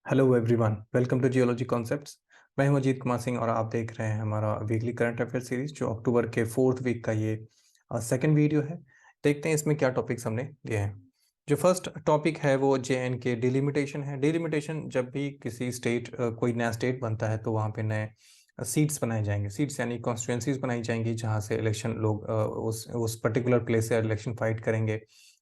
Hello everyone, welcome to geology concepts. मैं हूं अजीत कुमार सिंह और आप देख रहे हैं हमारा वीकली करंट अफेयर सीरीज जो अक्टूबर के 4th वीक का ये सेकंड वीडियो है। देखते हैं इसमें क्या टॉपिक्स हमने लिए हैं। जो फर्स्ट टॉपिक है वो JNK डिलिमिटेशन है। डिलिमिटेशन, जब भी किसी स्टेट कोई नया स्टेट बनता है तो वहाँ पे नए सीट्स बनाए जाएंगे। सीट्स यानी कॉन्स्टिट्यूंसीज बनाई जाएंगी जहाँ से इलेक्शन लोग उस पर्टिकुलर प्लेस से इलेक्शन फाइट करेंगे।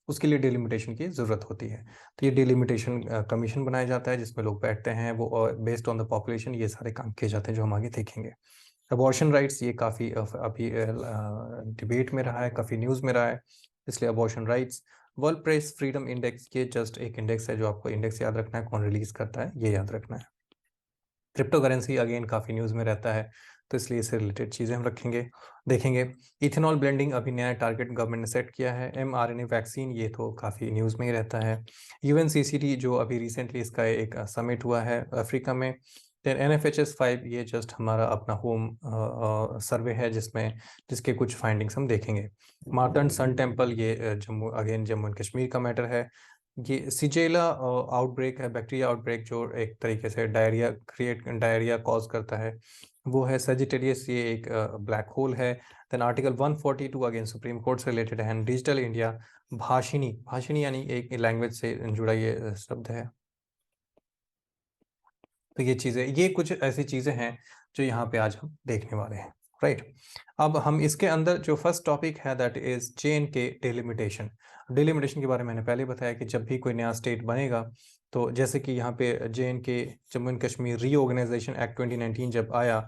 उसके लिए डिलिमिटेशन की ज़रूरत होती है। तो ये डिलिमिटेशन कमीशन बनाया जाता है जिसमें लोग बैठते हैं, वो बेस्ड ऑन द पॉपुलेशन ये सारे काम किए जाते हैं जो हम आगे देखेंगे। अबॉर्शन राइट्स, ये काफ़ी अभी डिबेट में रहा है, काफ़ी न्यूज़ में रहा है, इसलिए abortion rights. World press freedom index, ये जस्ट एक इंडेक्स है, जो आपको इंडेक्स याद रखना है, कौन रिलीज करता है ये याद रखना है। क्रिप्टो करेंसी अगेन काफ़ी न्यूज़ में रहता है, तो इसलिए इससे रिलेटेड चीज़ें हम देखेंगे। इथेनॉल ब्लेंडिंग, अभी नया टारगेट गवर्नमेंट ने सेट किया है। mRNA वैक्सीन, ये तो काफ़ी न्यूज़ में ही रहता है। UNCCT, जो अभी रिसेंटली इसका एक समिट हुआ है अफ्रीका में। देन NFHS 5, ये जस्ट हमारा अपना होम सर्वे है जिसके कुछ फाइंडिंग्स हम देखेंगे। मार्तंड सन टेम्पल, ये जम्मू एंड कश्मीर का मैटर है। ये सिजेला आउटब्रेक है, बैक्टीरिया आउटब्रेक, जो एक तरीके से डायरिया कॉज करता है, वो है सजिटेरियस, ये एक ब्लैक होल है। Then article 142 again supreme court से रिलेटेड है। डिजिटल इंडिया, भाषिणी, भाषिणी यानी एक लैंग्वेज से जुड़ा ये शब्द है। तो ये कुछ ऐसी चीज़ें हैं जो यहाँ पे आज हम देखने वाले हैं, राइट। अब हम इसके अंदर जो फर्स्ट टॉपिक है that is JNK delimitation. Delimitation के बारे में मैंने पहले बताया कि जब भी कोई नया स्टेट बनेगा, तो जैसे कि यहाँ पे JNK, Jammu and Kashmir reorganisation act 2019 जब आया,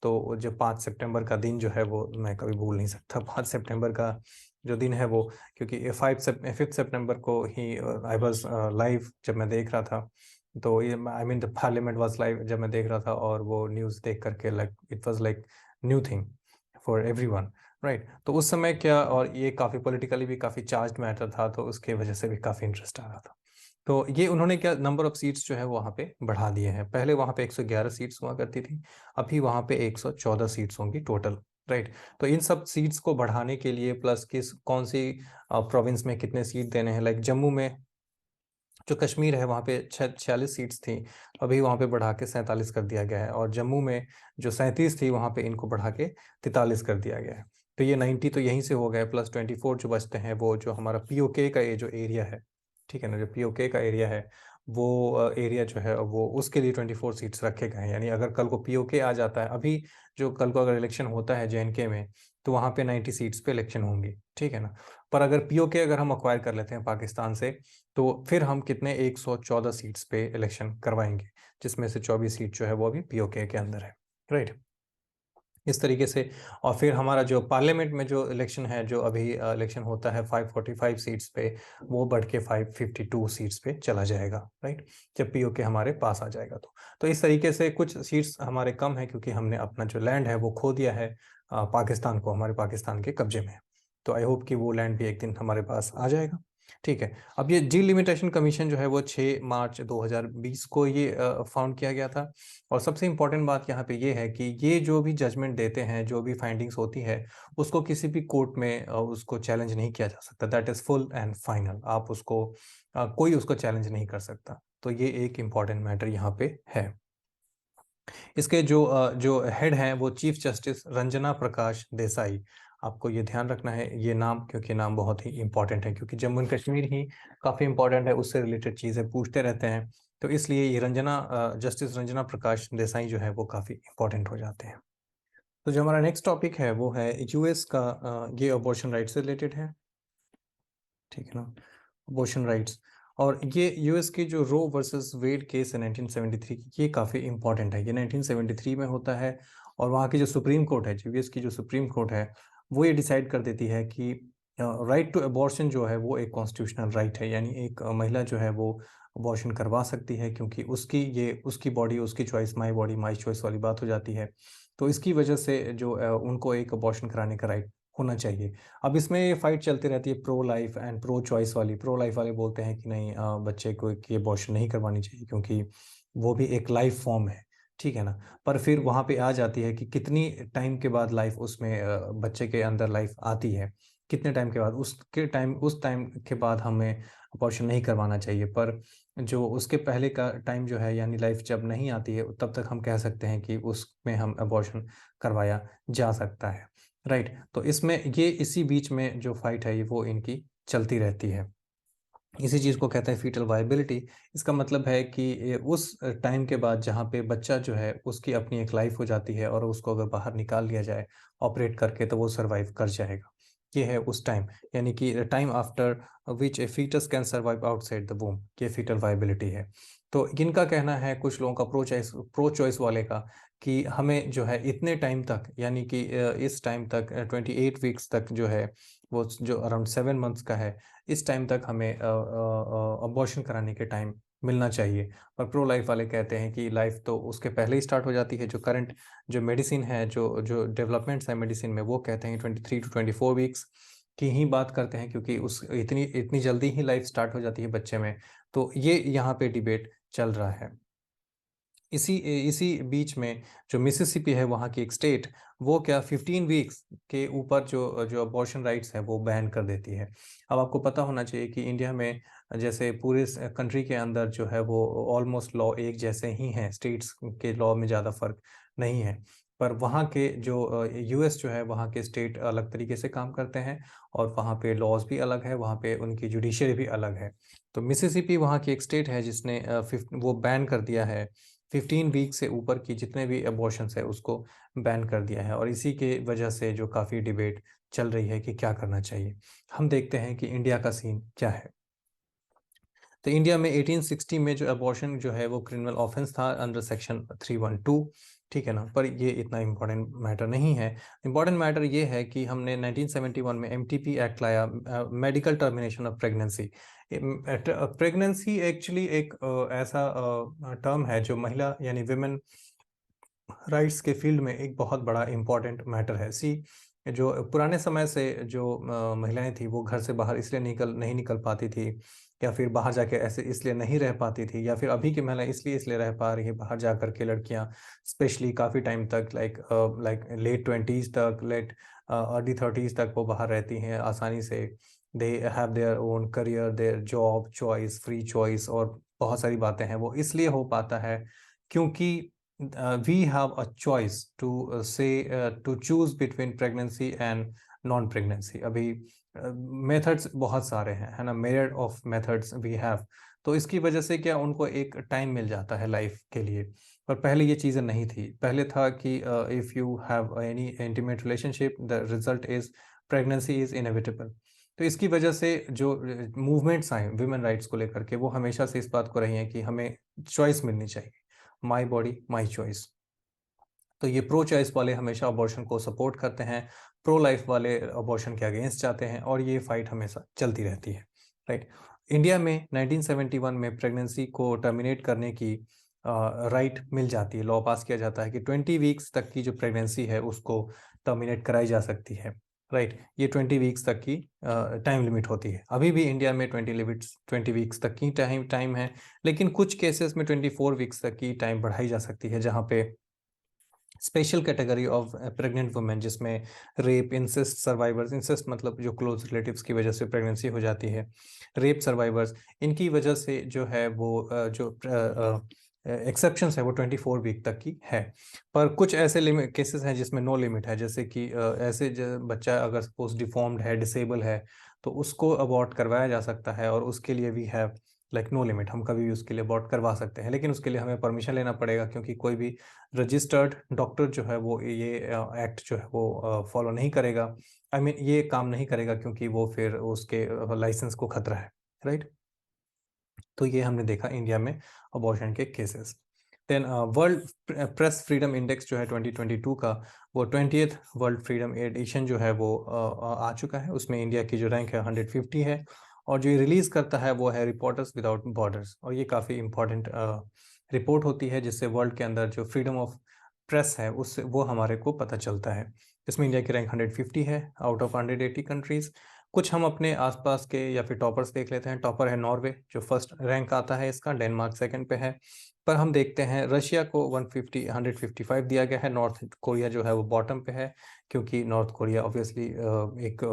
तो जो 5 सितंबर का दिन जो है वो मैं कभी भूल नहीं सकता। 5 सितंबर का जो दिन है वो, क्योंकि 5 सितंबर को ही आई वॉज लाइव जब मैं देख रहा था, तो ये I mean the parliament was live जब मैं देख रहा था, और वो न्यूज़ देख करके like it was like new thing for everyone, right. तो उस समय क्या, और ये काफ़ी पॉलिटिकली भी काफ़ी चार्ज्ड मैटर था, तो उसके वजह से भी काफ़ी इंटरेस्ट आ रहा था। तो ये उन्होंने क्या, नंबर ऑफ सीट्स जो है वो वहाँ पे बढ़ा दिए हैं। पहले वहाँ पे 111 सीट्स हुआ करती थी, अभी वहाँ पे 114 सीट्स होंगी टोटल, राइट। तो इन सब सीट्स को बढ़ाने के लिए, प्लस कौन सी प्रोविंस में कितने सीट देने हैं, लाइक जम्मू में, जो कश्मीर है वहाँ पे 46 सीट्स थी, अभी वहाँ पे बढ़ा के 47 कर दिया गया है। और जम्मू में जो 37 थी, वहाँ पे इनको बढ़ा के 43 कर दिया गया है। तो ये 90 तो यहीं से हो गए, प्लस 24 जो बचते हैं, वो जो हमारा POK का ये जो एरिया है, ठीक है ना, जो POK का एरिया है, वो एरिया जो है वो उसके लिए 24 सीट्स रखे गए हैं। यानी अगर कल को POK आ जाता है, अभी जो कल को अगर इलेक्शन होता है JNK में, तो वहाँ पे 90 सीट्स पे इलेक्शन होंगी, ठीक है ना। पर अगर POK अगर हम अक्वायर कर लेते हैं पाकिस्तान से, तो फिर हम कितने 114 सीट्स पे इलेक्शन करवाएंगे, जिसमें से 24 सीट जो है वो अभी POK के अंदर है, राइट। इस तरीके से, और फिर हमारा जो पार्लियामेंट में जो इलेक्शन है, जो अभी इलेक्शन होता है 545 सीट्स पे, वो बढ़ के 552 सीट्स पे चला जाएगा, राइट, जब POK हमारे पास आ जाएगा। तो इस तरीके से कुछ सीट्स हमारे कम है, क्योंकि हमने अपना जो लैंड है वो खो दिया है पाकिस्तान को, हमारे पाकिस्तान के कब्जे में है। तो आई होप कि वो लैंड भी एक दिन हमारे पास आ जाएगा, ठीक है। अब ये डिलिमिटेशन कमीशन जो है वो 6 मार्च 2020 को ये फाउंड किया गया था। और सबसे इम्पोर्टेंट बात यहाँ पे ये है कि ये जो भी जजमेंट देते हैं, जो भी फाइंडिंग्स होती है, उसको किसी भी कोर्ट में उसको चैलेंज नहीं किया जा सकता। That is full and final. आप उसको कोई उसको चैलेंज नहीं कर सकता। तो ये एक इम्पॉर्टेंट मैटर यहाँ पे है। इसके जो हेड हैं वो चीफ जस्टिस रंजना प्रकाश देसाई। आपको ये ध्यान रखना है ये नाम, क्योंकि नाम बहुत ही इंपॉर्टेंट है, क्योंकि जम्मू एंड कश्मीर ही काफ़ी इंपॉर्टेंट है, उससे रिलेटेड चीज़ें पूछते रहते हैं। तो इसलिए ये जस्टिस रंजना प्रकाश देसाई जो है वो काफ़ी इंपॉर्टेंट हो जाते हैं। तो जो हमारा नेक्स्ट टॉपिक है वो है US का, ये अबॉर्शन राइट्स से रिलेटेड है, ठीक है ना, अबॉर्शन राइट्स। और ये US की जो रो वर्सेस वेड केस है 1973 की, ये काफ़ी इंपॉर्टेंट है। ये 1973 में होता है, और वहाँ की जो सुप्रीम कोर्ट है, US की जो सुप्रीम कोर्ट है, वो ये डिसाइड कर देती है कि राइट टू अबॉर्शन जो है वो एक कॉन्स्टिट्यूशनल राइट है। यानी एक महिला जो है वो अबॉर्शन करवा सकती है, क्योंकि उसकी बॉडी उसकी choice, my body my choice वाली बात हो जाती है। तो इसकी वजह से जो उनको एक अबॉर्शन कराने का राइट होना चाहिए। अब इसमें ये फाइट चलती रहती है, pro life and pro choice वाली। प्रो लाइफ वाले बोलते हैं कि नहीं, बच्चे को की अबॉर्शन नहीं करवानी चाहिए, क्योंकि वो भी एक लाइफ फॉर्म है, ठीक है ना। पर फिर वहाँ पे आ जाती है कि कितनी टाइम के बाद लाइफ उसमें बच्चे के अंदर लाइफ आती है, कितने टाइम के बाद, उस टाइम के बाद हमें अबॉर्शन नहीं करवाना चाहिए। पर जो उसके पहले का टाइम जो है, यानी लाइफ जब नहीं आती है, तब तक हम कह सकते हैं कि उसमें हम अबॉर्शन करवाया जा सकता है, राइट। तो इसमें ये इसी बीच में जो फाइट है वो इनकी चलती रहती है। इसी चीज़ को कहते हैं फीटल वायबिलिटी। इसका मतलब है कि उस टाइम के बाद जहाँ पे बच्चा जो है उसकी अपनी एक लाइफ हो जाती है, और उसको अगर बाहर निकाल लिया जाए ऑपरेट करके, तो वो सर्वाइव कर जाएगा। ये है उस टाइम, यानी कि time after which a foetus can survive outside the womb, ये फीटल वायबिलिटी है। तो इनका कहना है, कुछ लोगों का प्रो चॉइस वाले का, कि हमें जो है इतने टाइम तक, यानी कि इस टाइम तक 28 वीक्स तक जो है, वो जो अराउंड 7 मंथ्स का है, इस टाइम तक हमें अबॉर्शन कराने के टाइम मिलना चाहिए। और प्रो लाइफ वाले कहते हैं कि लाइफ तो उसके पहले ही स्टार्ट हो जाती है। जो करंट जो मेडिसिन है, जो जो डेवलपमेंट्स है मेडिसिन में, वो कहते हैं 23 to 24 वीक्स की ही बात करते हैं, क्योंकि उस इतनी इतनी जल्दी ही लाइफ स्टार्ट हो जाती है बच्चे में। तो ये यहाँ पे डिबेट चल रहा है। इसी इसी बीच में जो मिसिसिपी है, वहाँ की एक स्टेट, वो क्या 15 वीक्स के ऊपर जो जो अबॉर्शन राइट्स है वो बैन कर देती है। अब आपको पता होना चाहिए कि इंडिया में, जैसे पूरे कंट्री के अंदर जो है वो ऑलमोस्ट लॉ एक जैसे ही हैं, स्टेट्स के लॉ में ज़्यादा फर्क नहीं है। पर वहाँ के जो यूएस जो है, वहाँ के स्टेट अलग तरीके से काम करते हैं, और वहाँ पे लॉज भी अलग है, वहाँ पे उनकी जुडिशरी भी अलग है। तो मिसिसिपी वहाँ की एक स्टेट है जिसने वो बैन कर दिया है, 15 वीक से ऊपर की जितने भी अबॉर्शंस है उसको बैन कर दिया है। और इसी के वजह से जो काफ़ी डिबेट चल रही है कि क्या करना चाहिए। हम देखते हैं कि इंडिया का सीन क्या है। तो इंडिया में 1860 में जो अबॉर्शन जो है वो क्रिमिनल ऑफेंस था अंडर सेक्शन 312, ठीक है ना। पर ये इतना इम्पोर्टेंट मैटर नहीं है। इम्पोर्टेंट मैटर ये है कि हमने 1971 में एमटीपी एक्ट लाया, medical termination of pregnancy. Pregnancy actually एक ऐसा टर्म है जो महिला यानी विमेन राइट्स के फील्ड में एक बहुत बड़ा इम्पॉर्टेंट मैटर है। सी, जो पुराने समय से जो महिलाएं थी, वो घर से बाहर इसलिए नहीं निकल पाती थी, या फिर बाहर जाके ऐसे इसलिए नहीं रह पाती थी, या फिर अभी की महिलाएं इसलिए रह पा रही है बाहर जा कर के, लड़कियां स्पेशली काफ़ी टाइम तक, लाइक लेट 20s तक, लेट अर्ली 30s तक वो बाहर रहती हैं आसानी से। They have their own career, their job choice, free choice, और बहुत सारी बातें हैं। वो इसलिए हो पाता है क्योंकि we have a choice to to choose between pregnancy and non pregnancy। अभी मेथड्स बहुत सारे हैं, है ना, myriad of methods we have। तो इसकी वजह से क्या, उनको एक टाइम मिल जाता है लाइफ के लिए। पर पहले ये चीज़ें नहीं थी। पहले था कि if you have any intimate relationship, the result is pregnancy is inevitable. तो इसकी वजह से जो मूवमेंट्स आए विमेन राइट्स को लेकर के, वो हमेशा से इस बात को रही हैं कि हमें चॉइस मिलनी चाहिए, माई बॉडी माई चॉइस। तो ये प्रो चॉइस वाले हमेशा अबॉर्शन को सपोर्ट करते हैं, प्रो लाइफ वाले अबॉर्शन के अगेंस्ट जाते हैं, और ये फाइट हमेशा चलती रहती है, राइट। इंडिया में 1971 में प्रेगनेंसी को टर्मिनेट करने की राइट मिल जाती है। लॉ पास किया जाता है कि 20 वीक्स तक की जो प्रेगनेंसी है उसको टर्मिनेट कराई जा सकती है, राइट। ये 20 वीक्स तक की टाइम लिमिट होती है। अभी भी इंडिया में 20 वीक्स तक की टाइम है, लेकिन कुछ केसेस में 24 वीक्स तक की टाइम बढ़ाई जा सकती है, जहाँ पे special category of pregnant women, जिसमें रेप, इंसेस्ट सर्वाइवर्स, इंसेस्ट मतलब जो क्लोज रिलेटिव्स की वजह से प्रेगनेंसी हो जाती है, रेप सर्वाइवर्स, इनकी वजह से जो है वो जो एक्सेप्शंस है वो 24 वीक तक की है। पर कुछ ऐसे लिमिट केसेस हैं जिसमें नो लिमिट है, जैसे कि ऐसे बच्चा अगर सपोज डिफॉर्म्ड है, डिसेबल है, तो उसको अबॉर्ट करवाया जा सकता है, और उसके लिए we have like no limit, हम कभी भी उसके लिए अबॉर्ट करवा सकते हैं। लेकिन उसके लिए हमें परमिशन लेना पड़ेगा, क्योंकि कोई भी रजिस्टर्ड डॉक्टर जो है वो ये एक्ट जो है वो फॉलो नहीं करेगा। आई मीन ये काम नहीं करेगा, क्योंकि वो फिर उसके लाइसेंस को खतरा है, राइट। तो ये हमने देखा इंडिया में अबॉर्शन के cases. Then world press freedom index जो है 2022 का, वो 20th वर्ल्ड फ्रीडम एडिशन जो है वो आ चुका है। उसमें इंडिया की जो रैंक है 150 है, और जो ये रिलीज़ करता है वो है रिपोर्टर्स विदाउट बॉर्डर्स। और ये काफ़ी इंपॉर्टेंट रिपोर्ट होती है, जिससे वर्ल्ड के अंदर जो फ्रीडम ऑफ प्रेस है उससे वो हमारे को पता चलता है। इसमें इंडिया की रैंक 150 है आउट ऑफ 180 कंट्रीज़। कुछ हम अपने आसपास के या फिर टॉपर्स देख लेते हैं। टॉपर है नॉर्वे, जो फर्स्ट रैंक आता है इसका, डेनमार्क सेकंड पे है। पर हम देखते हैं रशिया को 155 दिया गया है, नॉर्थ कोरिया जो है वो बॉटम पे है, क्योंकि नॉर्थ कोरिया ऑब्वियसली एक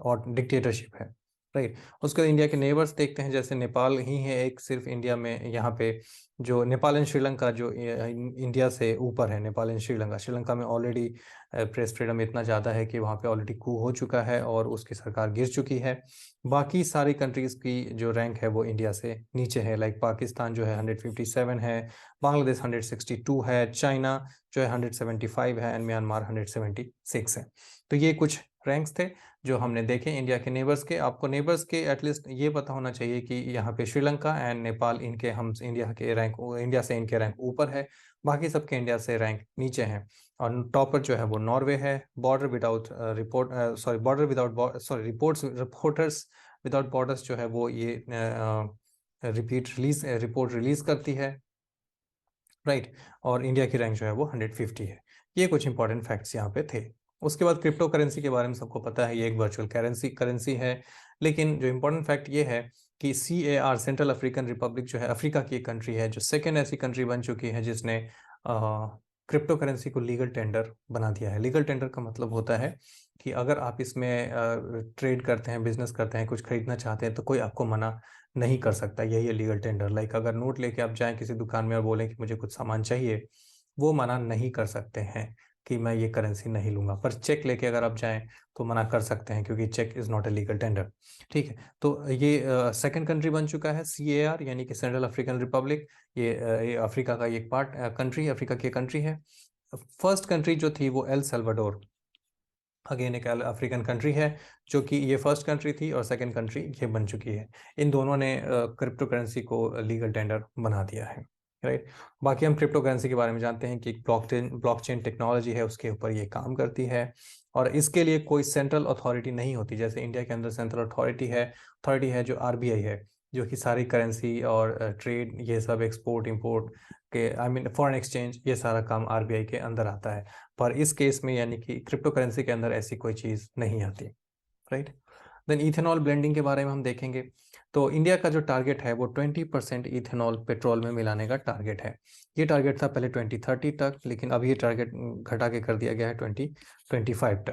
और डिक्टेटरशिप है, राइट। उसके बाद इंडिया के नेबर्स देखते हैं, जैसे नेपाल ही है एक सिर्फ इंडिया में, यहाँ पे जो नेपाल एंड श्रीलंका जो इंडिया से ऊपर है, नेपाल एंड श्रीलंका। श्रीलंका में ऑलरेडी प्रेस फ्रीडम इतना ज़्यादा है कि वहाँ पे ऑलरेडी कू हो चुका है और उसकी सरकार गिर चुकी है। बाकी सारी कंट्रीज़ की जो रैंक है वो इंडिया से नीचे है, लाइक पाकिस्तान जो है 157 है, बांग्लादेश 162 है, चाइना जो है 175 है, एंड म्यांमार 176 है। तो ये कुछ रैंक्स थे जो हमने देखे इंडिया के नेबर्स के। आपको नेबर्स के एटलीस्ट ये पता होना चाहिए कि यहाँ पे श्रीलंका एंड नेपाल, इनके हम इंडिया से इनके रैंक ऊपर है, बाकी सबके इंडिया से रैंक नीचे हैं। और टॉपर जो है वो नॉर्वे है। रिपोर्टर्स विदाउट बॉर्डर्स जो है वो ये रिपोर्ट रिलीज करती है, राइट। और इंडिया की रैंक जो है वो 150 है। ये कुछ इंपॉर्टेंट फैक्ट्स यहाँ पे थे। उसके बाद क्रिप्टो करेंसी के बारे में सबको पता है, ये एक वर्चुअल करेंसी है। लेकिन जो इंपॉर्टेंट फैक्ट ये है कि CAR, सेंट्रल अफ्रीकन रिपब्लिक जो है, अफ्रीका की एक कंट्री है, जो सेकेंड ऐसी कंट्री बन चुकी है जिसने क्रिप्टो करेंसी को लीगल टेंडर बना दिया है। लीगल टेंडर का मतलब होता है कि अगर आप इसमें ट्रेड करते हैं, बिजनेस करते हैं, कुछ खरीदना चाहते हैं, तो कोई आपको मना नहीं कर सकता। यही है लीगल टेंडर। लाइक अगर नोट लेके आप जाएं किसी दुकान में और बोलें कि मुझे कुछ सामान चाहिए, वो मना नहीं कर सकते हैं कि मैं ये करेंसी नहीं लूंगा। पर चेक लेके अगर आप जाएं तो मना कर सकते हैं, क्योंकि cheque is not a legal tender, ठीक है। तो ये सेकंड कंट्री बन चुका है CAR, यानी कि सेंट्रल अफ्रीकन रिपब्लिक। ये अफ्रीका का एक पार्ट कंट्री, अफ्रीका की कंट्री है। फर्स्ट कंट्री जो थी वो एल सल्वाडोर, अगेन एक अफ्रीकन कंट्री है, जो कि ये फर्स्ट कंट्री थी और सेकंड कंट्री ये बन चुकी है। इन दोनों ने क्रिप्टो करेंसी को लीगल टेंडर बना दिया है, राइट। बाकी हम क्रिप्टो करेंसी के बारे में जानते हैं कि ब्लॉकचेन टेक्नोलॉजी है, उसके ऊपर ये काम करती है। और इसके लिए कोई सेंट्रल अथॉरिटी नहीं होती, जैसे इंडिया के अंदर सेंट्रल अथॉरिटी है जो RBI है, जो कि सारी करेंसी और ट्रेड, ये सब एक्सपोर्ट इंपोर्ट के, आई मीन फॉरेन एक्सचेंज, ये सारा काम RBI के अंदर आता है। पर इस केस में यानी कि क्रिप्टो करेंसी के अंदर ऐसी कोई चीज़ नहीं आती, राइट। देन इथेनॉल ब्लेंडिंग के बारे में हम देखेंगे। तो इंडिया का जो टारगेट है वो 20% इथेनॉल पेट्रोल में मिलाने का टारगेट है। ये टारगेट था पहले 2030 तक, लेकिन अभी ये टारगेट घटा के कर दिया गया है 2025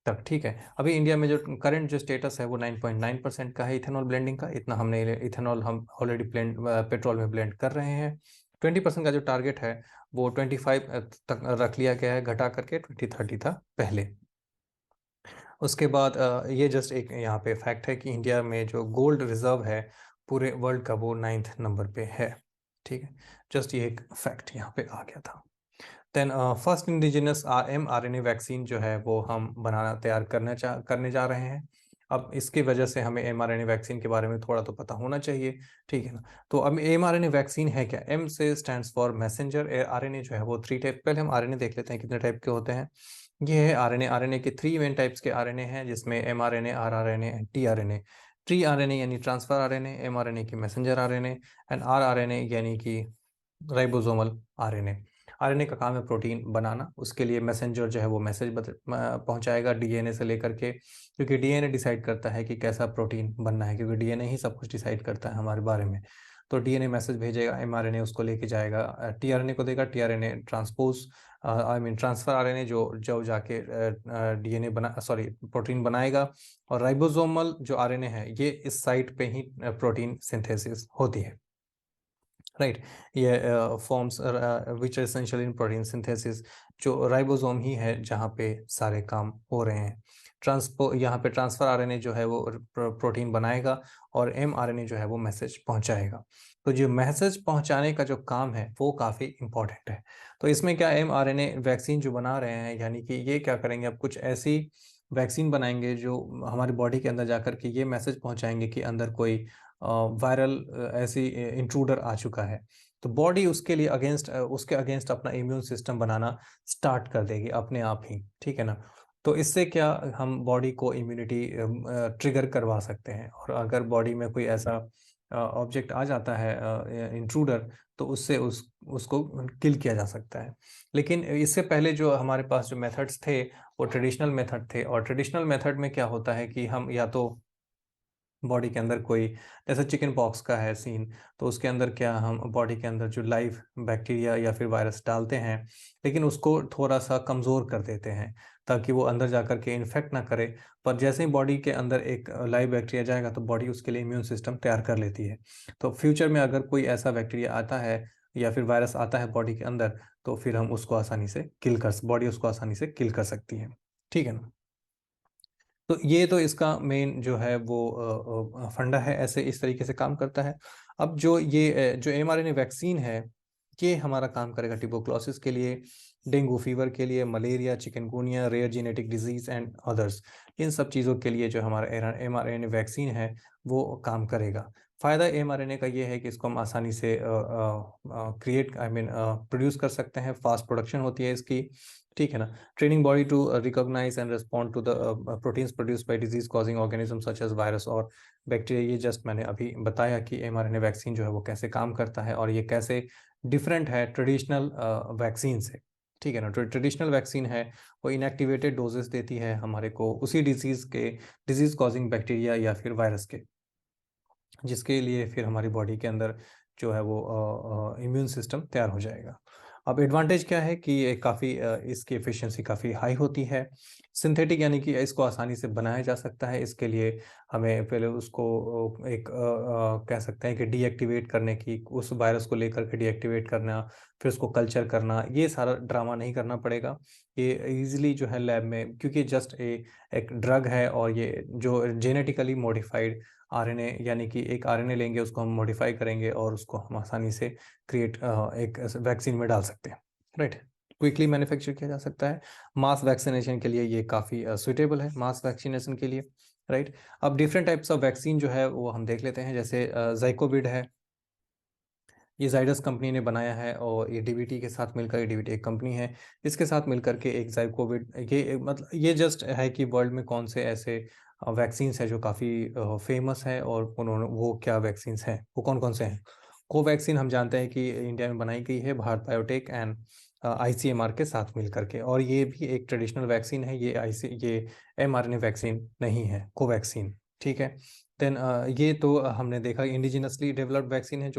तक, ठीक है। अभी इंडिया में जो करंट जो स्टेटस है वो 9.9% का है इथेनॉल ब्लेंडिंग का। इतना हमने इथेनॉल हम ऑलरेडी पेट्रोल में ब्लेंड कर रहे हैं। 20% का जो टारगेट है वो 25 तक रख लिया गया है, घटा करके 2030 था पहले। उसके बाद ये जस्ट एक यहाँ पे फैक्ट है कि इंडिया में जो गोल्ड रिजर्व है पूरे वर्ल्ड का वो 9th नंबर पे है, ठीक है। जस्ट ये एक फैक्ट यहाँ पे आ गया था। Then first indigenous mRNA vaccine जो है वो हम तैयार करने जा रहे हैं। अब इसकी वजह से हमें mRNA वैक्सीन के बारे में थोड़ा तो पता होना चाहिए, ठीक है ना। तो अब mRNA वैक्सीन है क्या? M से स्टैंड्स फॉर मैसेंजर, RNA जो है वो 3 टाइप। पहले हम RNA देख लेते हैं कितने टाइप के होते हैं। ये है RNA के 3 मेन टाइप्स के RNA हैं, जिसमें mRNA, rRNA and tRNA। tRNA यानी ट्रांसफर RNA, mRNA की मैसेंजर RNA, एंड rRNA यानी कि राइबोसोमल RNA। RNA का काम है प्रोटीन बनाना, उसके लिए मैसेंजर जो है वो मैसेज पहुंचाएगा DNA से लेकर के, क्योंकि DNA डिसाइड करता है कि कैसा प्रोटीन बनना है, क्योंकि DNA ही सब कुछ डिसाइड करता है हमारे बारे में। तो DNA मैसेज भेजेगा, mRNA उसको लेके जाएगा, tRNA को देगा, tRNA transpose I mean transfer RNA जो जो जाके प्रोटीन बनाएगा। और राइबोसोमल जो RNA है ये इस साइट पे ही प्रोटीन सिंथेसिस होती है, राइट। ये forms which are essential in protein synthesis, जो राइबोसोम ही है जहाँ पे सारे काम हो रहे हैं। यहाँ पे ट्रांसफर RNA जो है वो प्रोटीन बनाएगा, और mRNA जो है वो मैसेज पहुंचाएगा। तो जो मैसेज पहुंचाने का जो काम है वो काफ़ी इंपॉर्टेंट है। तो इसमें क्या mRNA वैक्सीन जो बना रहे हैं, यानी कि ये क्या करेंगे, अब कुछ ऐसी वैक्सीन बनाएंगे जो हमारी बॉडी के अंदर जाकर के ये मैसेज पहुंचाएंगे कि अंदर कोई वायरल ऐसी इंट्रूडर आ चुका है। तो बॉडी उसके लिए उसके अगेंस्ट अपना इम्यून सिस्टम बनाना स्टार्ट कर देगी अपने आप ही, ठीक है ना। तो इससे क्या हम बॉडी को इम्यूनिटी ट्रिगर करवा सकते हैं, और अगर बॉडी में कोई ऐसा ऑब्जेक्ट आ जाता है इंट्रूडर, तो उससे उसको किल किया जा सकता है। लेकिन इससे पहले जो हमारे पास जो मेथड्स थे वो ट्रेडिशनल मेथड थे, और ट्रेडिशनल मेथड में क्या होता है कि हम या तो बॉडी के अंदर कोई, जैसे चिकन पॉक्स का है सीन, तो उसके अंदर क्या हम बॉडी के अंदर जो लाइव बैक्टीरिया या फिर वायरस डालते हैं, लेकिन उसको थोड़ा सा कमज़ोर कर देते हैं ताकि वो अंदर जा कर के इन्फेक्ट ना करे। पर जैसे ही बॉडी के अंदर एक लाइव बैक्टीरिया जाएगा तो बॉडी उसके लिए इम्यून सिस्टम तैयार कर लेती है। तो फ्यूचर में अगर कोई ऐसा बैक्टीरिया आता है या फिर वायरस आता है बॉडी के अंदर, तो फिर हम उसको आसानी से बॉडी उसको आसानी से किल कर सकती है। ठीक है ना। तो ये तो इसका मेन जो है वो फंडा है, ऐसे इस तरीके से काम करता है। अब जो ये जो mRNA वैक्सीन है, ये हमारा काम करेगा ट्यूबरकुलोसिस के लिए, डेंगू फीवर के लिए, malaria, chikungunya, rare genetic disease and others, इन सब चीज़ों के लिए जो हमारा mRNA वैक्सीन है वो काम करेगा। फ़ायदा mRNA का ये है कि इसको हम आसानी से प्रोड्यूस कर सकते हैं, फास्ट प्रोडक्शन होती है इसकी। ठीक है ना। Training body to recognise and respond to the proteins produced by disease causing organism such as virus और बैक्टीरिया। ये जस्ट मैंने अभी बताया कि mRNA वैक्सीन जो है वो कैसे काम करता है और ये कैसे डिफरेंट है ट्रेडिशनल वैक्सीन से। ठीक है ना। ट्रेडिशनल वैक्सीन है वो इनएक्टिवेटेड डोजेस देती है हमारे को उसी डिजीज कॉजिंग बैक्टीरिया या फिर वायरस के, जिसके लिए फिर हमारी बॉडी के अंदर जो है वो इम्यून सिस्टम तैयार हो जाएगा। अब एडवांटेज क्या है कि ये काफ़ी इसकी एफिशिएंसी काफ़ी हाई होती है। सिंथेटिक यानी कि इसको आसानी से बनाया जा सकता है। इसके लिए हमें पहले उसको कह सकते हैं कि डीएक्टिवेट करने की, उस वायरस को लेकर के डीएक्टिवेट करना, फिर उसको कल्चर करना, ये सारा ड्रामा नहीं करना पड़ेगा। ये इजीली जो है लैब में, क्योंकि जस्ट एक ड्रग है और ये जो जेनेटिकली मॉडिफाइड आरएनए, यानी कि एक आरएनए लेंगे, उसको हम मॉडिफाई करेंगे और उसको हम आसानी से एक वैक्सीन में डाल सकते हैं। राइट। क्विकली मैन्युफैक्चर किया जा सकता है। मास वैक्सीनेशन के लिए ये काफ़ी सुटेबल है, मास वैक्सीनेशन के लिए। राइट। अब डिफरेंट टाइप्स ऑफ वैक्सीन जो है वो हम देख लेते हैं। जैसे जाइकोविड है, ये जाइडस कंपनी ने बनाया है और ये डीबीटी के साथ मिलकर, ये डीबीटी एक कंपनी है, इसके साथ मिलकर के एक जाइकोविड, ये मतलब ये जस्ट है कि वर्ल्ड में कौन से ऐसे वैक्सीन्स है जो काफ़ी फेमस है और उन्होंने वो क्या वैक्सीन्स हैं, वो कौन कौन से हैं। कोवैक्सीन हम जानते हैं कि इंडिया में बनाई गई है भारत बायोटेक एंड आईसीएमआर के साथ मिलकर के, और ये भी एक ट्रेडिशनल वैक्सीन है, ये mRNA वैक्सीन नहीं है, कोवैक्सीन। ठीक है। देन ये तो हमने देखा इंडिजिनसली डेवलप्ड वैक्सीन है,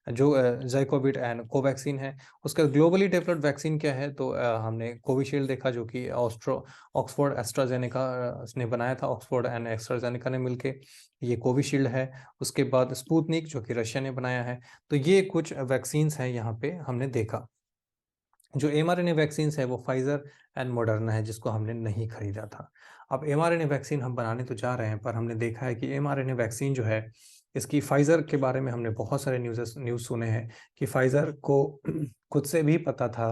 जो जाइकोविड एंड कोवैक्सीन है। उसका ग्लोबली डेवलप्ड वैक्सीन क्या है, तो हमने कोविशील्ड देखा जो कि ऑक्सफोर्ड एस्ट्राजेनेका ने बनाया था, ऑक्सफोर्ड एंड एस्ट्राजेनेका ने मिलके, ये कोविशील्ड है। उसके बाद स्पुतनिक जो कि रशिया ने बनाया है। तो ये कुछ वैक्सीन्स हैं यहाँ पे हमने देखा। जो mRNA वैक्सीन है वो फाइजर एंड मॉडर्ना है, जिसको हमने नहीं खरीदा था। अब mRNA वैक्सीन हम बनाने तो जा रहे हैं, पर हमने देखा है कि mRNA वैक्सीन जो है, इसकी फाइजर के बारे में हमने बहुत सारे न्यूज़ सुने हैं कि फाइजर को खुद से भी पता था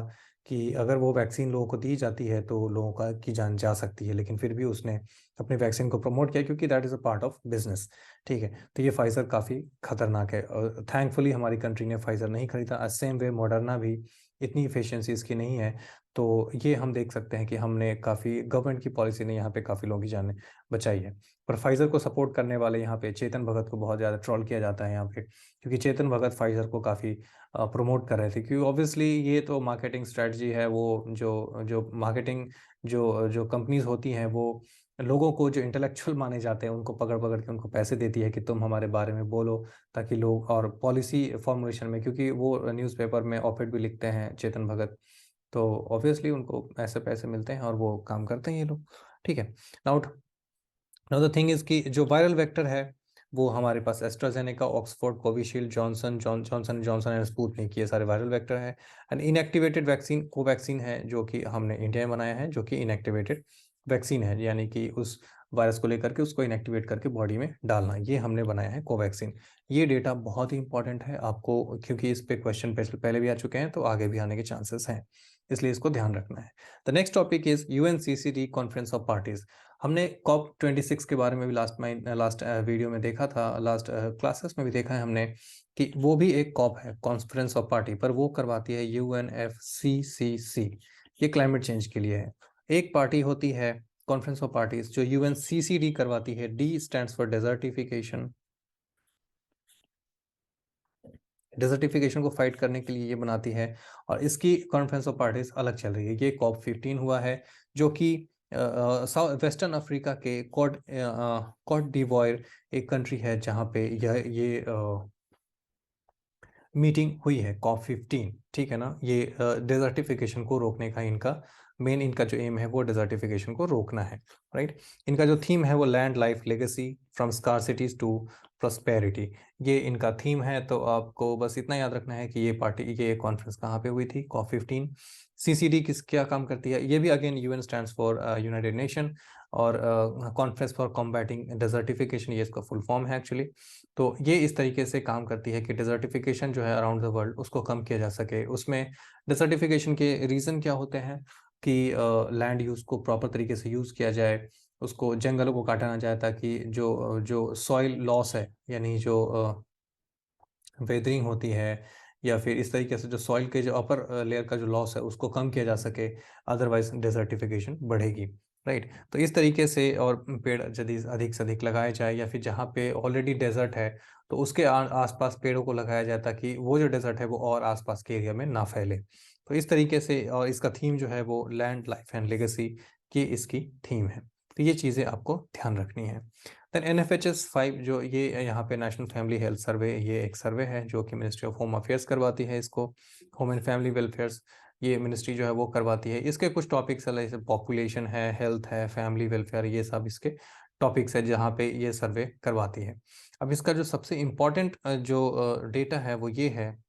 कि अगर वो वैक्सीन लोगों को दी जाती है तो लोगों का की जान जा सकती है, लेकिन फिर भी उसने अपने वैक्सीन को प्रमोट किया क्योंकि that is a part of business. ठीक है। तो ये फाइजर काफ़ी खतरनाक है और थैंकफुली हमारी कंट्री ने फाइजर नहीं खरीदा। सेम वे मॉडर्ना भी इतनी इफिशियंसी इसकी नहीं है। तो ये हम देख सकते हैं कि हमने काफ़ी, गवर्नमेंट की पॉलिसी ने यहाँ पे काफ़ी लोगों की जानें बचाई है। पर फाइजर को सपोर्ट करने वाले यहाँ पे चेतन भगत को बहुत ज़्यादा ट्रोल किया जाता है यहाँ पे, क्योंकि चेतन भगत फाइजर को काफ़ी प्रमोट कर रहे थे, क्योंकि ऑब्वियसली ये तो मार्केटिंग स्ट्रेटजी है। वो जो जो मार्केटिंग जो जो कंपनीज होती हैं, वो लोगों को जो इंटेलेक्चुअल माने जाते हैं उनको पकड़ पकड़ के उनको पैसे देती है कि तुम हमारे बारे में बोलो, ताकि लोग, और पॉलिसी फॉर्मुलेशन में, क्योंकि वो न्यूज़पेपर में ऑपिड भी लिखते हैं चेतन भगत, तो ऑब्वियसली उनको ऐसे पैसे मिलते हैं और वो काम करते हैं ये लोग। ठीक है। Now now the thing is कि जो वायरल वेक्टर है वो हमारे पास AstraZeneca, Oxford, Covishield, Johnson and Sputnik, ये सारे वायरल वेक्टर है। एंड इनएक्टिवेटेड वैक्सीन कोवैक्सीन है, जो कि हमने इंडिया में बनाया है, जो कि इनएक्टिवेटेड वैक्सीन है, यानी कि उस वायरस को लेकर के उसको इनएक्टिवेट करके बॉडी में डालना, ये हमने बनाया है कोवैक्सीन। ये डेटा बहुत ही इंपॉर्टेंट है आपको, क्योंकि इस पे क्वेश्चन पहले भी आ चुके हैं, तो आगे भी आने के चांसेस हैं, इसलिए इसको ध्यान रखना है। The next topic is UNCCD conference of parties. हमने COP26 के बारे में भी लास्ट वीडियो में देखा था, लास्ट क्लासेस में भी देखा है हमने कि वो भी एक कॉप है, कॉन्फ्रेंस ऑफ पार्टी, पर वो करवाती है UNFCCC। ये क्लाइमेट चेंज के लिए है। एक पार्टी होती है कॉन्फ्रेंस ऑफ पार्टीज जो UNCCD करवाती है। D stands for desertification. Desertification को फाइट करने के लिए ये बनाती है, और इसकी कॉन्फ्रेंस ऑफ पार्टीज अलग चल रही है। ये COP15 हुआ है, जो कि वेस्टर्न अफ्रीका के कॉट डिवॉयर एक कंट्री है जहाँ पे ये मीटिंग हुई है COP15, ठीक है ना। ये डेजर्टिफिकेशन को रोकने का इनका जो एम है वो डेजर्टिफिकेशन को रोकना है, राइट। इनका जो थीम है वो land life legacy from scarcities to prosperity, ये इनका थीम है। तो आपको बस इतना याद रखना है कि ये कॉन्फ्रेंस कहाँ पे हुई थी, COP15। CCD क्या काम करती है, ये भी again UN stands for United nation, और कॉन्फ्रेंस फॉर कॉम्बैटिंग डेजर्टिफिकेशन ये इसका फुल फॉर्म है एक्चुअली। तो ये इस तरीके से काम करती है कि डिजर्टिफिकेशन जो है अराउंड द वर्ल्ड उसको कम किया जा सके। उसमें डिजर्टिफिकेशन के रीज़न क्या होते हैं कि लैंड यूज़ को प्रॉपर तरीके से यूज़ किया जाए, उसको जंगलों को काटा ना जाए, ताकि जो जो सॉइल लॉस है, यानी जो वेदरिंग होती है, या फिर इस तरीके से जो सॉइल के जो अपर लेयर का जो लॉस है उसको कम किया जा सके, अदरवाइज डिजर्टिफिकेशन बढ़ेगी, राइट। तो इस तरीके से और पेड़ यदि अधिक से अधिक लगाए जाए, या फिर जहाँ पे ऑलरेडी डेजर्ट है तो उसके आसपास पेड़ों को लगाया जाए, ताकि वो जो डेजर्ट है वो और आसपास के एरिया में ना फैले। तो इस तरीके से, और इसका थीम जो है वो लैंड लाइफ एंड लेगेसी की इसकी थीम है। तो ये चीज़ें आपको ध्यान रखनी है। देन NFHS 5 जो ये यहाँ पे नेशनल फैमिली हेल्थ सर्वे, ये एक सर्वे है जो कि मिनिस्ट्री ऑफ होम अफेयर्स करवाती है इसको। होम एंड फैमिली वेलफेयर्स ये मिनिस्ट्री जो है वो करवाती है। इसके कुछ टॉपिक्स है, जैसे पॉपुलेशन है, हेल्थ है, फैमिली वेलफेयर, ये सब इसके टॉपिक्स है जहाँ पे ये सर्वे करवाती है। अब इसका जो सबसे इम्पोर्टेंट जो डेटा है वो ये है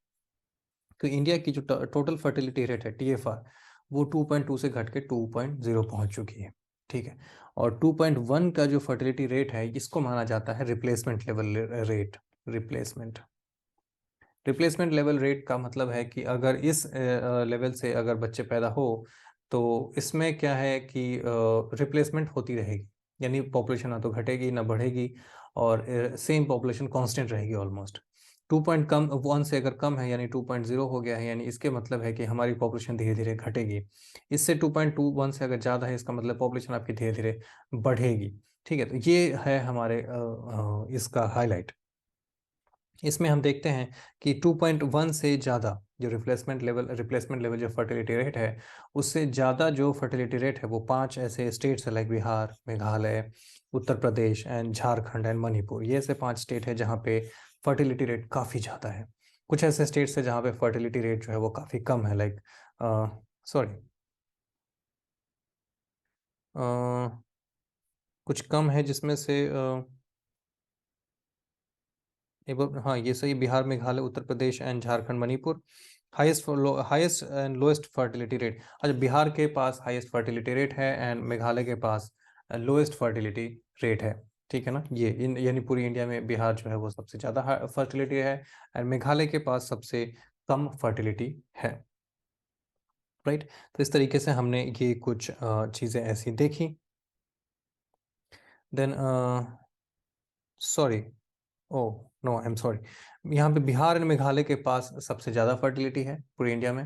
कि इंडिया की जो टोटल फर्टिलिटी रेट है, TFR, वो 2.2 से घट के 2.0 पहुंच चुकी है, ठीक है। और 2.1 का जो फर्टिलिटी रेट है इसको माना जाता है replacement level rate. Replacement replacement level rate का मतलब है कि अगर इस लेवल से अगर बच्चे पैदा हो तो इसमें क्या है कि रिप्लेसमेंट होती रहेगी, यानी पॉपुलेशन ना तो घटेगी ना बढ़ेगी, और सेम पॉपुलेशन कांस्टेंट रहेगी ऑलमोस्ट। 2.1 से अगर कम है यानी 2.0 हो गया है, यानी इसके मतलब है कि हमारी पॉपुलेशन धीरे धीरे घटेगी। इससे 2.21 से अगर ज़्यादा है इसका मतलब पॉपुलेशन आपकी धीरे धीरे बढ़ेगी, ठीक है। तो ये है हमारे इसका हाईलाइट। इसमें हम देखते हैं कि 2.1 से ज़्यादा जो रिप्लेसमेंट लेवल जो फर्टिलिटी रेट है, उससे ज़्यादा जो फर्टिलिटी रेट है वो 5 ऐसे स्टेट्स है, like Bihar, Meghalaya, Uttar Pradesh and Jharkhand and Manipur. ये ऐसे 5 स्टेट है जहाँ पे फर्टिलिटी रेट काफ़ी ज़्यादा है। कुछ ऐसे स्टेट्स है जहाँ पे फर्टिलिटी रेट जो है वो काफ़ी कम है, लाइक सॉरी कुछ कम है जिसमें से एक बार, हाँ ये सही, Bihar, Meghalaya, Uttar Pradesh and Jharkhand, Manipur. Highest and lowest fertility rate, अच्छा बिहार के पास हाईएस्ट फर्टिलिटी रेट है एंड मेघालय के पास लोएस्ट फर्टिलिटी रेट है, ठीक है ना। ये यानी पूरी इंडिया में बिहार जो है वो सबसे ज़्यादा फर्टिलिटी है एंड मेघालय के पास सबसे कम फर्टिलिटी है, राइट। तो इस तरीके से हमने ये कुछ चीज़ें ऐसी देखी। Then sorry, oh no, I am sorry, यहाँ पे बिहार एंड मेघालय के पास सबसे ज़्यादा फर्टिलिटी है पूरी इंडिया में,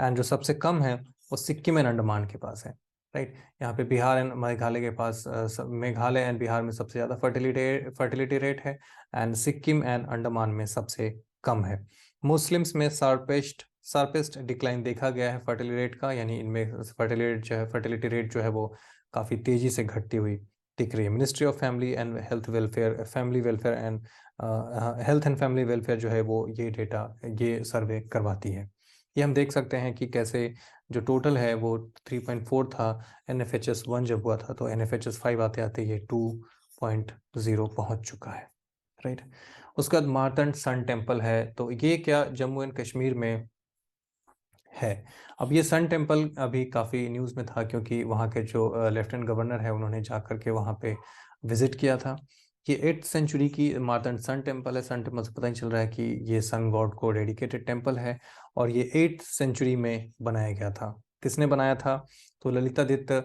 एंड जो सबसे कम है वो सिक्किम एंड अंडमान के पास है, राइट। यहाँ पे बिहार एंड मेघालय के पास मेघालय एंड बिहार में सबसे ज़्यादा फर्टिलिटी रेट है, एंड सिक्किम एंड अंडमान में सबसे कम है। मुस्लिम्स में शार्पेस्ट डिक्लाइन देखा गया है फर्टिलिटी रेट का, यानी इनमें फर्टिलिटी रेट जो है वो काफ़ी तेज़ी से घटती हुई दिख रही है। Ministry of family and health and family welfare जो है वो ये सर्वे करवाती है। ये हम देख सकते हैं कि कैसे जो टोटल है वो 3.4 था NFHS 1 जब हुआ था, तो NFHS 5 आते आते ये 2.0 पहुंच चुका है, राइट। उसके बाद मार्तंड सन टेम्पल है, तो ये क्या जम्मू एंड कश्मीर में है। अब ये सन टेम्पल अभी काफ़ी न्यूज़ में था, क्योंकि वहाँ के जो लेफ्टिनेंट गवर्नर है उन्होंने जा कर के वहाँ पे विजिट किया था। ये 8th सेंचुरी की मार्तंड सन टेम्पल है। सन टेम्पल से पता ही चल रहा है कि ये सन गॉड को डेडिकेटेड टेम्पल है, और ये 8th सेंचुरी में बनाया गया था। किसने बनाया था, तो ललितादित्य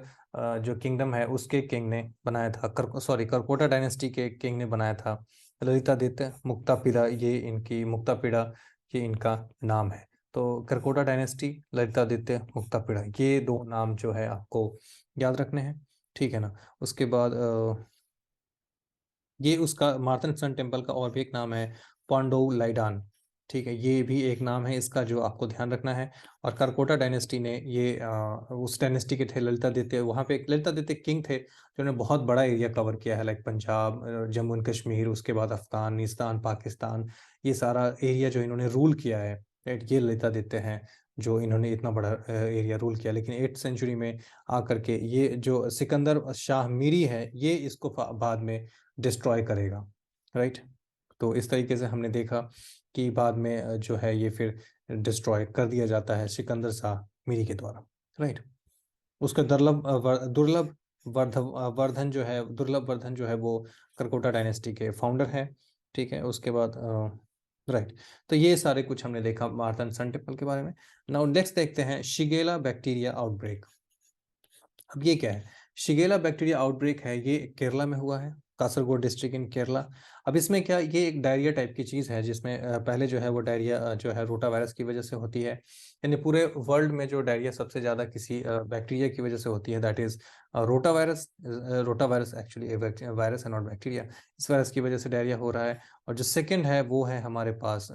जो किंगडम है उसके किंग ने बनाया था, करकोटा डायनेस्टी के किंग ने बनाया था। ललितादित्य मुक्तापिला, ये इनका नाम है। तो करकोटा डायनेस्टी, ललितादित्य, मुक्तापिड़ा, ये दो नाम जो है आपको याद रखने हैं, ठीक है ना। उसके बाद ये उसका मार्तंड सन टेम्पल का और भी एक नाम है, पांडव लाइडान। ठीक है, ये भी एक नाम है इसका जो आपको ध्यान रखना है। और करकोटा डायनेस्टी ने ये उस डायनेस्टी के थे ललितादित्य, वहाँ पे एक ललितादित्य किंग थे जिन्होंने बहुत बड़ा एरिया कवर किया है, लाइक पंजाब, जम्मू एंड कश्मीर, उसके बाद अफगानिस्तान, पाकिस्तान, ये सारा एरिया जो इन्होंने रूल किया है, राइट, ये ललितादित्य हैं जो इन्होंने इतना बड़ा एरिया रूल किया। लेकिन 8th सेंचुरी में आकर के ये जो सिकंदर शाह मीरी है, ये इसको बाद में डिस्ट्रॉय करेगा, राइट। तो इस तरीके से हमने देखा कि बाद में जो है ये फिर डिस्ट्रॉय कर दिया जाता है सिकंदर शाह मीरी के द्वारा, राइट। उसका दुर्लभ वर्धन जो है वो करकोटा डायनेस्टी के फाउंडर है, ठीक है। उसके बाद राइट, तो ये सारे कुछ हमने देखा मार्तन सन टेम्पल के बारे में। नाउ नेक्स्ट देखते हैं शिगेला बैक्टीरिया आउटब्रेक। अब ये क्या है? शिगेला बैक्टीरिया आउटब्रेक है, ये केरला में हुआ है, कासरगोड डिस्ट्रिक्ट इन केरला। अब इसमें क्या, ये एक डायरिया टाइप की चीज़ है जिसमें पहले जो है वो डायरिया जो है रोटा वायरस की वजह से होती है। यानी पूरे वर्ल्ड में जो डायरिया सबसे ज़्यादा किसी बैक्टीरिया की वजह से होती है, that is rota virus. Rota virus actually virus है, नॉट बैक्टीरिया। इस वायरस की वजह से डायरिया हो रहा है। और जो सेकेंड है वो है हमारे पास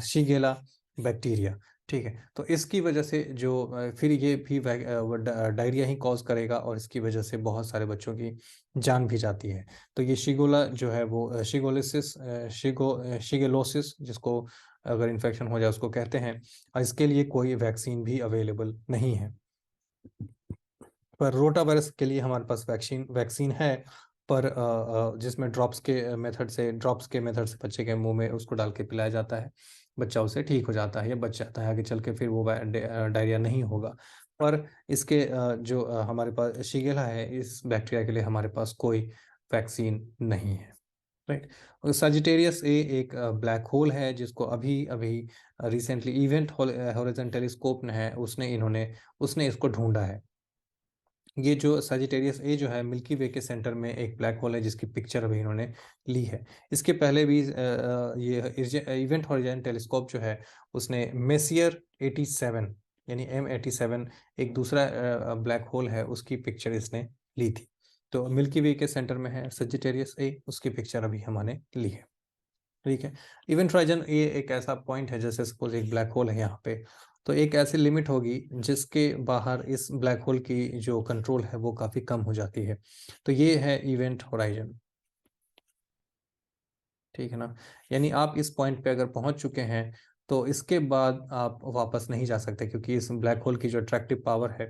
शिगेला बैक्टीरिया, ठीक है। तो इसकी वजह से जो फिर ये भी डायरिया ही कॉज करेगा और इसकी वजह से बहुत सारे बच्चों की जान भी जाती है। तो ये शिगोला जो है वो शिगेलोसिस जिसको अगर इन्फेक्शन हो जाए उसको कहते हैं। और इसके लिए कोई वैक्सीन भी अवेलेबल नहीं है। पर रोटा वायरस के लिए हमारे पास वैक्सीन वैक्सीन है, पर जिसमें ड्रॉप्स के मेथड से बच्चे के मुंह में उसको डाल के पिलाया जाता है, बच्चा उसे ठीक हो जाता है या बच जाता है, आगे चल के फिर वो डायरिया नहीं होगा। पर इसके जो हमारे पास शिगेला है, इस बैक्टीरिया के लिए हमारे पास कोई वैक्सीन नहीं है, राइट। सजिटेरियस ए एक ब्लैक होल है जिसको अभी अभी रिसेंटली इवेंट हॉरिजन टेलीस्कोप ने है उसने इसको ढूंढा है। ये जो सजिटेरियस ए जो है मिल्की वे के सेंटर में एक ब्लैक होल है जिसकी पिक्चर अभी इन्होंने ली है। इसके पहले भी ये इवेंट हॉरिजन टेलीस्कोप जो है उसने मेसियर 87 यानी M87 एक दूसरा ब्लैक होल है, उसकी पिक्चर इसने ली थी। तो मिल्की वे के सेंटर में है सजिटेरियस ए, उसकी पिक्चर अभी हमने ली है, ठीक है। इवेंट हॉरिजन ये एक ऐसा पॉइंट है, जैसे सपोज एक ब्लैक होल है यहाँ पे, तो एक ऐसी लिमिट होगी जिसके बाहर इस ब्लैक होल की जो कंट्रोल है वो काफ़ी कम हो जाती है। तो ये है इवेंट होराइजन, ठीक है ना। यानी आप इस पॉइंट पे अगर पहुंच चुके हैं तो इसके बाद आप वापस नहीं जा सकते, क्योंकि इस ब्लैक होल की जो अट्रैक्टिव पावर है,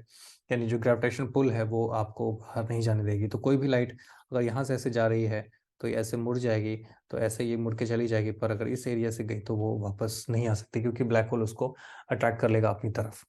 यानी जो ग्रेविटेशन पुल है, वो आपको बाहर नहीं जाने देगी। तो कोई भी लाइट अगर यहाँ से ऐसे जा रही है तो ये ऐसे मुड़ जाएगी, तो ऐसे ये मुड़ के चली जाएगी, पर अगर इस एरिया से गई तो वो वापस नहीं आ सकती, क्योंकि ब्लैक होल उसको अट्रैक्ट कर लेगा अपनी तरफ।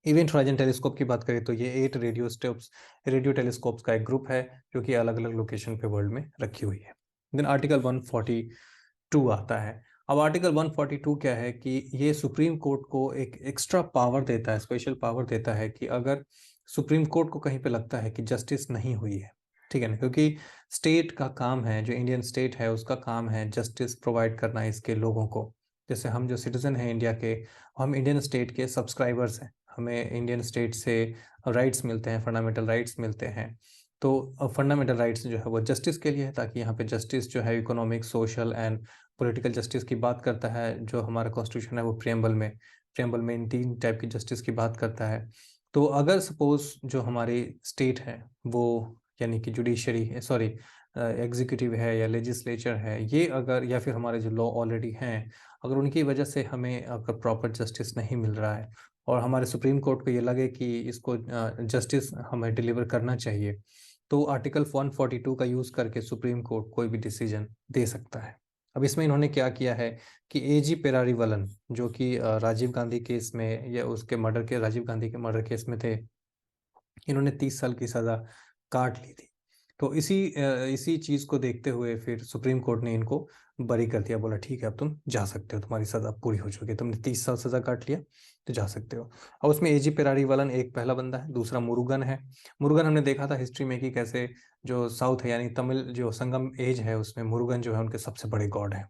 इवेंट होराइजन टेलीस्कोप की बात करें तो ये 8 रेडियो टेलीस्कोप्स का एक ग्रुप है जो कि अलग अलग लोकेशन पे वर्ल्ड में रखी हुई है। देन आर्टिकल 142 आता है। अब आर्टिकल 142 क्या है कि ये सुप्रीम कोर्ट को एक एक्स्ट्रा पावर देता है, स्पेशल पावर देता है कि अगर सुप्रीम कोर्ट को कहीं पे लगता है कि जस्टिस नहीं हुई है, ठीक है ना, क्योंकि स्टेट का काम है, जो इंडियन स्टेट है उसका काम है जस्टिस प्रोवाइड करना इसके लोगों को। जैसे हम जो सिटीजन हैं इंडिया के, हम इंडियन स्टेट के सब्सक्राइबर्स हैं, हमें इंडियन स्टेट से राइट्स मिलते हैं, फंडामेंटल राइट्स मिलते हैं। तो फंडामेंटल राइट्स जो है वो जस्टिस के लिए है, ताकि यहाँ पे जस्टिस जो है economic, social and political justice की बात करता है। जो हमारा कॉन्स्टिट्यूशन है वो प्रियम्बल में इन 3 टाइप की जस्टिस की बात करता है। तो अगर सपोज जो हमारी स्टेट है वो, यानी कि जुडिशरी सॉरी एग्जीक्यूटिव है या लेजिस्लेचर है, ये अगर या फिर हमारे जो लॉ ऑलरेडी हैं, अगर उनकी वजह से हमें अगर प्रॉपर जस्टिस नहीं मिल रहा है और हमारे सुप्रीम कोर्ट को ये लगे कि इसको जस्टिस हमें डिलीवर करना चाहिए, तो आर्टिकल 142 का यूज़ करके सुप्रीम कोर्ट कोई भी डिसीजन दे सकता है। अब इसमें इन्होंने क्या किया है कि AG पेरारीवलन, जो कि राजीव गांधी केस में या उसके मर्डर के राजीव गांधी के मर्डर केस में थे, इन्होंने 30 साल की सज़ा काट ली थी। तो इसी चीज़ को देखते हुए फिर सुप्रीम कोर्ट ने इनको बरी कर दिया, बोला ठीक है अब तुम जा सकते हो, तुम्हारी सज़ा पूरी हो चुकी है, तुमने 30 साल सज़ा काट लिया तो जा सकते हो। अब उसमें AG पेरारीवलन एक पहला बंदा है, दूसरा मुरुगन है। मुरुगन हमने देखा था हिस्ट्री में कि कैसे जो साउथ है यानी तमिल जो संगम एज है उसमें मुरुगन जो है उनके सबसे बड़े गॉड है,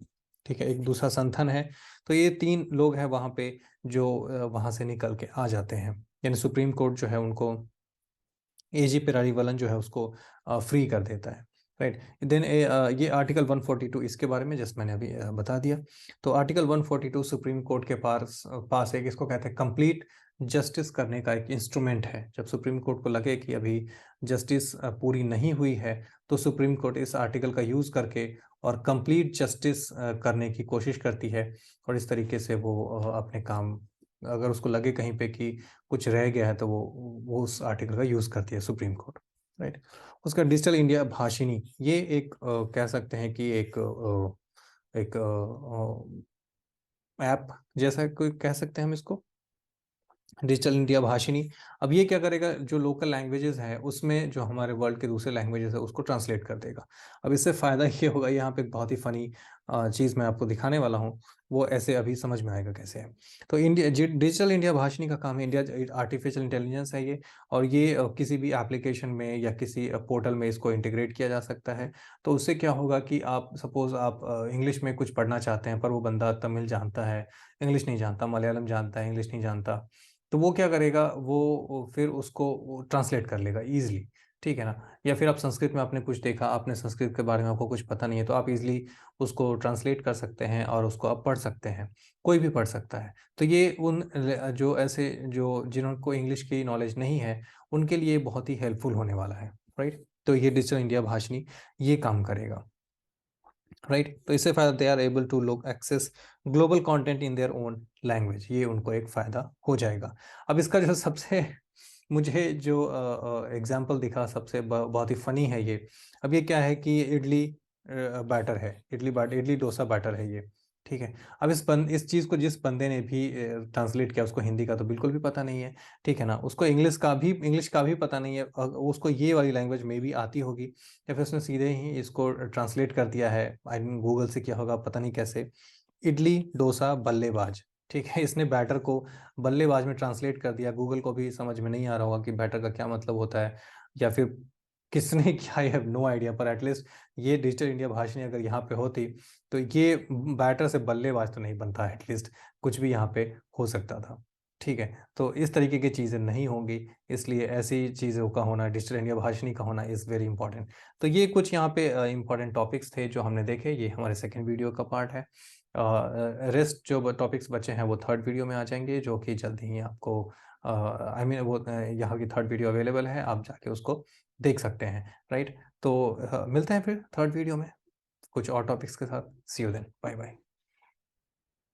ठीक है। एक दूसरा संथन है। तो ये 3 लोग हैं वहाँ पे जो वहाँ से निकल के आ जाते हैं, यानी सुप्रीम कोर्ट जो है उनको AG पेरारीवलन जो है उसको फ्री कर देता है, राइट। देन ये आर्टिकल 142 इसके बारे में जस्ट मैंने अभी बता दिया। तो आर्टिकल 142 सुप्रीम कोर्ट के पास एक इसको कहते हैं कंप्लीट जस्टिस करने का एक इंस्ट्रूमेंट है। जब सुप्रीम कोर्ट को लगे कि अभी जस्टिस पूरी नहीं हुई है, तो सुप्रीम कोर्ट इस आर्टिकल का यूज़ करके और कंप्लीट जस्टिस करने की कोशिश करती है। और इस तरीके से वो अपने काम, अगर उसको लगे कहीं पे कि कुछ रह गया है, तो वो उस आर्टिकल का यूज़ करती है सुप्रीम कोर्ट, राइट। उसका डिजिटल इंडिया भाषिनी, ये एक कह सकते हैं कि एक ऐप जैसा कोई कह सकते हैं हम इसको, डिजिटल इंडिया भाषिनी। अब ये क्या करेगा, जो लोकल लैंग्वेजेस है उसमें जो हमारे वर्ल्ड के दूसरे लैंग्वेजेस है उसको ट्रांसलेट कर देगा। अब इससे फ़ायदा ये होगा, यहाँ पे एक बहुत ही फ़नी चीज़ मैं आपको दिखाने वाला हूँ, वो ऐसे अभी समझ में आएगा कैसे है। तो डिजिटल इंडिया भाषिनी का काम है, इंडिया आर्टिफिशियल इंटेलिजेंस है ये। और ये किसी भी एप्लीकेशन में या किसी पोर्टल में इसको इंटीग्रेट किया जा सकता है। तो उससे क्या होगा कि आप सपोज़ आप इंग्लिश में कुछ पढ़ना चाहते हैं, पर वो बंदा तमिल जानता है, इंग्लिश नहीं जानता, मलयालम जानता है, इंग्लिश नहीं जानता, तो वो क्या करेगा, वो फिर उसको ट्रांसलेट कर लेगा ईजिली, ठीक है ना। या फिर आप संस्कृत में आपने कुछ देखा, आपने संस्कृत के बारे में आपको कुछ पता नहीं है, तो आप इजीली उसको ट्रांसलेट कर सकते हैं और उसको आप पढ़ सकते हैं, कोई भी पढ़ सकता है। तो ये जो ऐसे जो जिनको इंग्लिश की नॉलेज नहीं है, उनके लिए बहुत ही हेल्पफुल होने वाला है, राइट। तो ये डिजिटल इंडिया भाषिनी ये काम करेगा, राइट। तो इससे फायदा, दे आर एबल टू लोग access global content in their own language, ये उनको एक फायदा हो जाएगा। अब इसका जो सबसे मुझे जो एग्जांपल दिखा सबसे बहुत ही फनी है ये। अब ये क्या है कि ये इडली बैटर है, इडली डोसा बैटर है ये, ठीक है। अब इस चीज़ को जिस बंदे ने भी ट्रांसलेट किया, उसको हिंदी का तो बिल्कुल भी पता नहीं है, ठीक है ना। उसको इंग्लिश का भी पता नहीं है, उसको ये वाली लैंग्वेज में भी आती होगी, या फिर उसने सीधे ही इसको ट्रांसलेट कर दिया है, आई मीन गूगल से किया होगा, पता नहीं कैसे। इडली डोसा बल्लेबाज, ठीक है, इसने बैटर को बल्लेबाज में ट्रांसलेट कर दिया। गूगल को भी समझ में नहीं आ रहा होगा कि बैटर का क्या मतलब होता है, या फिर किसने क्या, आई हैव नो आइडिया। पर एटलीस्ट ये डिजिटल इंडिया भाषिणी अगर यहाँ पे होती, तो ये बैटर से बल्लेबाज तो नहीं बनता, एटलीस्ट कुछ भी यहाँ पे हो सकता था, ठीक है। तो इस तरीके की चीज़ें नहीं होंगी, इसलिए ऐसी चीज़ों का होना, डिजिटल इंडिया भाषिणी का होना इज़ वेरी इंपॉर्टेंट। तो ये कुछ यहाँ पे इंपॉर्टेंट टॉपिक्स थे जो हमने देखे, ये हमारे सेकेंड वीडियो का पार्ट है। रेस्ट जो टॉपिक्स बचे हैं वो थर्ड वीडियो में आ जाएंगे, जो कि जल्दी ही आपको आई मीन वो यहाँ की थर्ड वीडियो अवेलेबल है, आप जाके उसको देख सकते हैं, राइट। तो मिलते हैं फिर थर्ड वीडियो में कुछ और टॉपिक्स के साथ। सी यू देन, बाय बाय।